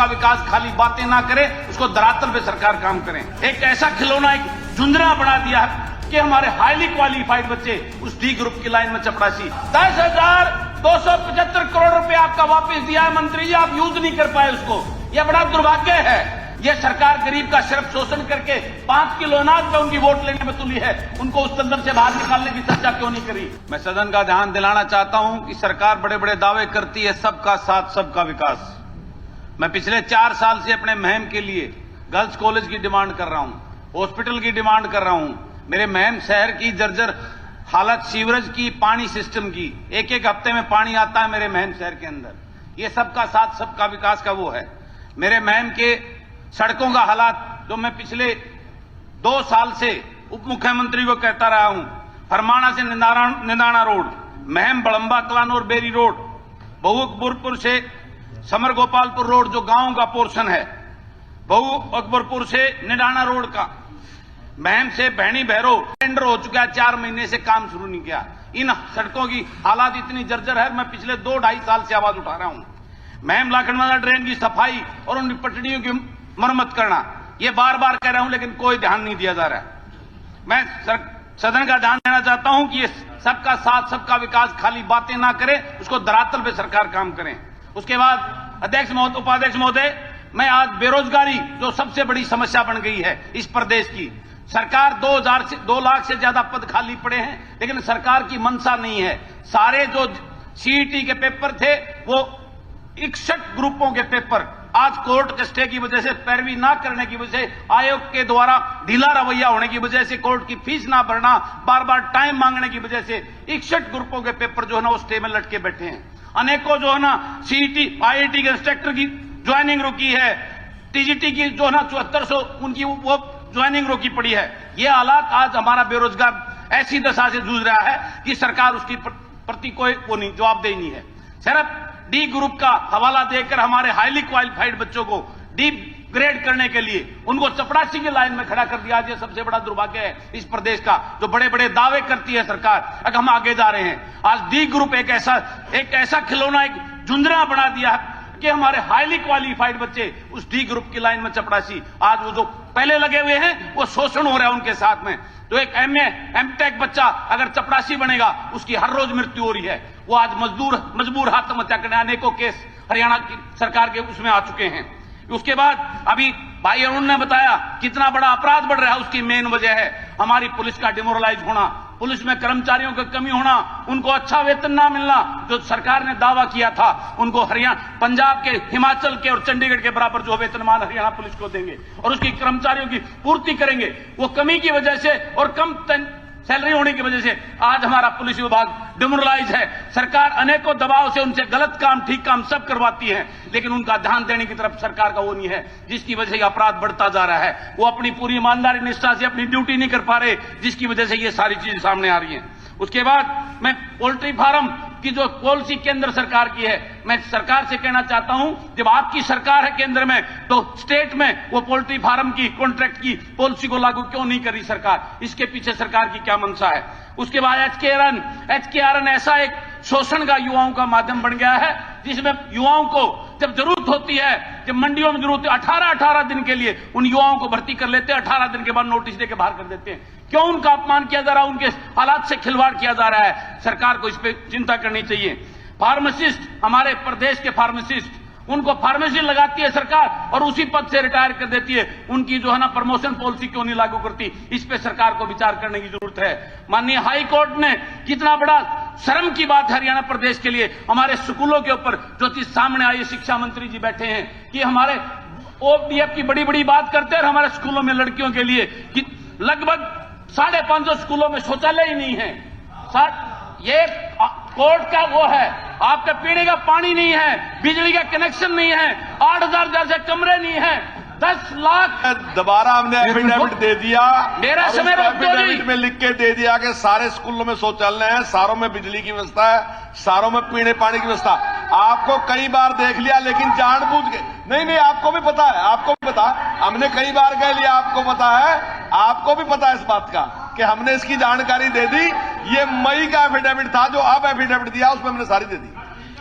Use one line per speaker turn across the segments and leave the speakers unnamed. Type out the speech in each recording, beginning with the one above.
विकास खाली बातें ना करे, उसको धरातल पे सरकार काम करें। एक ऐसा खिलौना, एक झुंझुना बना दिया कि हमारे हाईली क्वालिफाइड बच्चे उस डी ग्रुप की लाइन में चपरासी। 10,275 करोड़ रुपए आपका वापस दिया है मंत्री जी, आप यूज नहीं कर पाए उसको। यह बड़ा दुर्भाग्य है। यह सरकार गरीब का सिर्फ शोषण करके 5 किलो अनाज पे उनकी वोट लेने में तुली है। उनको उस तंत्र से बाहर निकालने की चर्चा क्यों नहीं करी? मैं सदन का ध्यान दिलाना चाहता हूं कि सरकार बड़े बड़े दावे करती है, सबका साथ सबका विकास। मैं पिछले 4 साल से अपने महम के लिए गर्ल्स कॉलेज की डिमांड कर रहा हूं, हॉस्पिटल की डिमांड कर रहा हूं। मेरे महम शहर की जर्जर हालत, सीवरेज की, पानी सिस्टम की, एक एक हफ्ते में पानी आता है मेरे महम शहर के अंदर। ये सबका साथ सबका विकास का वो है। मेरे महम के सड़कों का हालात जो मैं पिछले 2 साल से उप मुख्यमंत्री को कहता रहा हूं, फरमाना से निदाना रोड, महम बड़ंबा कलानौर बेरी रोड, बहु अकबरपुर से समर गोपालपुर रोड जो गांव का पोर्शन है, बहु अकबरपुर से निदाना रोड का, महम से भैनी भैरो टेंडर हो चुका है, 4 महीने से काम शुरू नहीं किया। इन सड़कों की हालात इतनी जर्जर है, मैं पिछले 2-2.5 साल से आवाज उठा रहा हूं। महम लाखनवाला ड्रेन की सफाई और उन पटड़ियों की मरम्मत करना, ये बार बार कह रहा हूं, लेकिन कोई ध्यान नहीं दिया जा रहा है। मैं सदन का ध्यान देना चाहता हूं कि ये सबका साथ सबका विकास खाली बातें ना करे, उसको धरातल पे सरकार काम करें। उसके बाद अध्यक्ष महोदय, उपाध्यक्ष महोदय, मैं आज बेरोजगारी जो सबसे बड़ी समस्या बन गई है इस प्रदेश की, सरकार 2 लाख से ज्यादा पद खाली पड़े हैं, लेकिन सरकार की मंशा नहीं है। सारे जो सीईटी के पेपर थे वो 61 ग्रुपों के पेपर आज कोर्ट के स्टे की वजह से, पैरवी ना करने की वजह से, आयोग के द्वारा ढीला रवैया होने की वजह से, कोर्ट की फीस ना भरना, बार बार टाइम मांगने की वजह से 61 ग्रुपों के पेपर जो है ना वो स्टे में लटके बैठे हैं। अनेकों जो है ना सीईटी, आईआईटी के इंस्ट्रक्टर की ज्वाइनिंग रुकी है, टीजीटी की जो है ना 7400 उनकी वो ज्वाइनिंग रोकी पड़ी है। ये हालात आज हमारा बेरोजगार ऐसी दशा से जूझ रहा है कि सरकार उसकी प्रति कोई वो नहीं, जवाबदेही नहीं है। सिर्फ डी ग्रुप का हवाला देकर हमारे हाईली क्वालिफाइड बच्चों को डी ग्रेड करने के लिए उनको चपरासी की लाइन में खड़ा कर दिया। ये सबसे बड़ा दुर्भाग्य है इस प्रदेश का, जो बड़े बड़े दावे करती है सरकार। अगर हम आगे जा रहे हैं, आज डी ग्रुप एक ऐसा खिलौना, एक झुंझुना बना दिया कि हमारे हाईली क्वालिफाइड बच्चे उस डी ग्रुप की लाइन में चपरासी, आज वो जो पहले लगे हुए हैं वो शोषण हो रहा है उनके साथ में। तो एक एमए एमटेक बच्चा अगर चपरासी बनेगा, उसकी हर रोज मृत्यु हो रही है। वो आज मजबूर आत्महत्या करने, अनेकों केस हरियाणा की सरकार के उसमें आ चुके हैं। उसके बाद अभी भाई अरुण ने बताया कितना बड़ा अपराध बढ़ रहा है, उसकी मेन वजह है हमारी पुलिस का डिमोरलाइज होना, पुलिस में कर्मचारियों की कमी होना, उनको अच्छा वेतन ना मिलना। जो सरकार ने दावा किया था उनको हरियाणा, पंजाब के, हिमाचल के और चंडीगढ़ के बराबर जो वेतनमान हरियाणा पुलिस को देंगे और उसकी कर्मचारियों की पूर्ति करेंगे, वो कमी की वजह से और कम सैलरी होने की वजह से आज हमारा पुलिस विभाग डिमोरलाइज है। सरकार अनेकों दबाव से उनसे गलत काम, ठीक काम सब करवाती है, लेकिन उनका ध्यान देने की तरफ सरकार का वो नहीं है, जिसकी वजह से अपराध बढ़ता जा रहा है। वो अपनी पूरी ईमानदारी निष्ठा से अपनी ड्यूटी नहीं कर पा रहे, जिसकी वजह से ये सारी चीजें सामने आ रही हैं। उसके बाद मैं पोल्ट्री फार्म की जो पॉलिसी केंद्र सरकार की है, मैं सरकार से कहना चाहता हूं, जब आपकी सरकार है केंद्र में, तो स्टेट में वो पोल्ट्री फार्म की कॉन्ट्रैक्ट की पॉलिसी को लागू क्यों नहीं कर रही सरकार? इसके पीछे सरकार की क्या मंशा है? उसके बाद एचकेआरएन ऐसा एक शोषण का युवाओं का माध्यम बन गया है, जिसमें युवाओं को जब जरूरत होती है, जब मंडियों में जरूरत है, 18 दिन के लिए उन युवाओं को भर्ती कर लेते हैं, 18 दिन के बाद नोटिस देकर बाहर कर देते हैं। क्यों उनका अपमान किया जा रहा है? उनके हालात से खिलवाड़ किया जा रहा है। सरकार को इस पे चिंता करनी चाहिए। फार्मासिस्ट, हमारे प्रदेश के फार्मासिस्ट, उनको फार्मेसी लगाती है सरकार और उसी पद से रिटायर कर देती है। उनकी जो है ना प्रमोशन पॉलिसी क्यों नहीं लागू करती? इस पे सरकार को विचार करने की जरूरत है। माननीय हाई कोर्ट ने कितना बड़ा शर्म की बात हरियाणा प्रदेश के लिए, हमारे स्कूलों के ऊपर जो चीज सामने आई, शिक्षा मंत्री जी बैठे हैं कि हमारे ओपीएफ की बड़ी बड़ी बात करते हैं, हमारे स्कूलों में लड़कियों के लिए कि लगभग 550 स्कूलों में शौचालय ही नहीं है। ये कोर्ट का वो है, आपका पीने का पानी नहीं है, बिजली का कनेक्शन नहीं है, 8,000 जैसे कमरे नहीं है, 10 लाख।
दोबारा हमने एफिडेविट दे दिया,
मेरा समय
एफिडेविट में लिख के दे दिया कि सारे स्कूलों में शौचालय है, सारों में बिजली की व्यवस्था है, सारों में पीने पानी की व्यवस्था। आपको कई बार देख लिया, लेकिन जानबूझ के नहीं, आपको भी पता है, आपको भी पता, हमने कई बार कह लिया, आपको पता है, आपको भी पता है इस बात का कि हमने इसकी जानकारी दे दी। ये मई का एफिडेविट था, जो अब एफिडेविट दिया उसमें हमने सारी दे दी।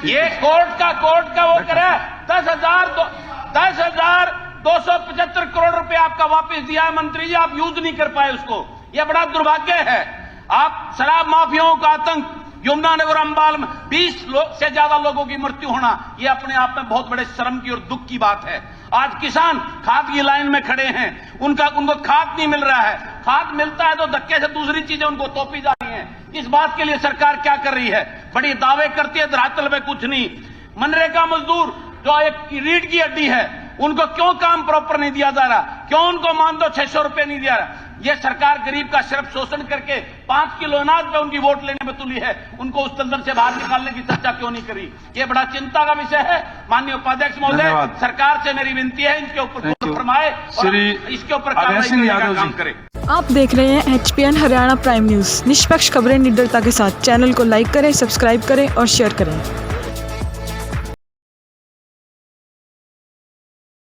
ये कोर्ट का वो करे 10,275 करोड़ रुपए आपका वापस दिया है मंत्री जी, आप यूज नहीं कर पाए उसको। ये बड़ा दुर्भाग्य है। आप शराब माफियाओं का आतंक, यमुनानगर अंबाल में 20 से ज्यादा लोगों की मृत्यु होना, ये अपने आप में बहुत बड़े शर्म की और दुख की बात है। आज किसान खाद की लाइन में खड़े हैं, उनको खाद नहीं मिल रहा है। खाद मिलता है तो धक्के से दूसरी चीजें उनको तोपी जा रही हैं। इस बात के लिए सरकार क्या कर रही है? बड़ी दावे करती है, धरातल में कुछ नहीं। मनरेगा मजदूर जो एक रीढ़ की हड्डी है, उनको क्यों काम प्रॉपर नहीं दिया जा रहा? क्यों उनको मान दो 600 रुपए नहीं दिया रहा? ये सरकार गरीब का सिर्फ शोषण करके 5 किलो अनाज पे उनकी वोट लेने में तुली है। उनको उस तंत्र से बाहर निकालने की चर्चा क्यों नहीं करी? ये बड़ा चिंता का विषय है। माननीय उपाध्यक्ष महोदय, सरकार से मेरी विनती है, इनके ऊपर फरमाए और इसके ऊपर कार्रवाई करने का काम करे।
आप देख रहे हैं HPN हरियाणा प्राइम न्यूज। निष्पक्ष खबरें निडरता के साथ। चैनल को लाइक करें, सब्सक्राइब करें और शेयर करें।